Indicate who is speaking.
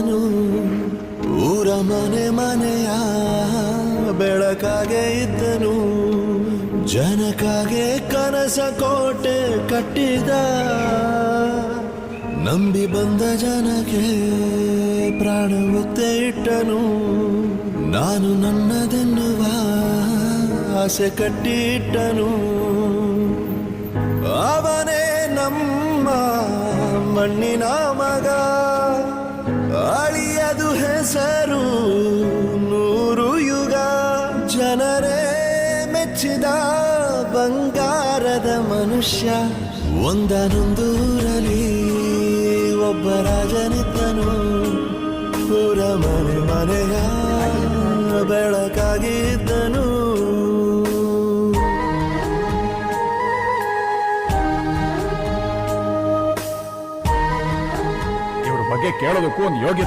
Speaker 1: ಇದ್ದನು, ಊರ ಮನೆ ಮನೆಯ ಬೆಳಕಾಗೆ ಇದ್ದನು, ಜನಕಾಗೆ ಕನಸ ಕೋಟೆ ಕಟ್ಟಿದ, ನಂಬಿ ಬಂದ ಜನಕ್ಕೆ ಪ್ರಾಣ ಒತ್ತೆ ಇಟ್ಟನು, ನಾನು ನನ್ನದೆನ್ನುವ ಆಸೆ ಕಟ್ಟಿಟ್ಟನು. ಅವನೇ ನಮ್ಮ ಮಣ್ಣಿನ ಮಗ, ಅಳಿಯದು ಹೆಸರು ನೂರು ಯುಗ, ಜನರೇ ಮೆಚ್ಚಿದ ಬಂಗಾರದ ಮನುಷ್ಯ. ಒಂದನೊಂದೂರಲ್ಲಿ ಒಬ್ಬ ರಾಜನಿದ್ದನು, ಊರ ಮನೆ ಮನೆಯ ಬೆಳಕಾಗಿದ್ದನು.
Speaker 2: ಇವ್ರ ಬಗ್ಗೆ ಕೇಳೋದಕ್ಕೂ ಒಂದು ಯೋಗ್ಯ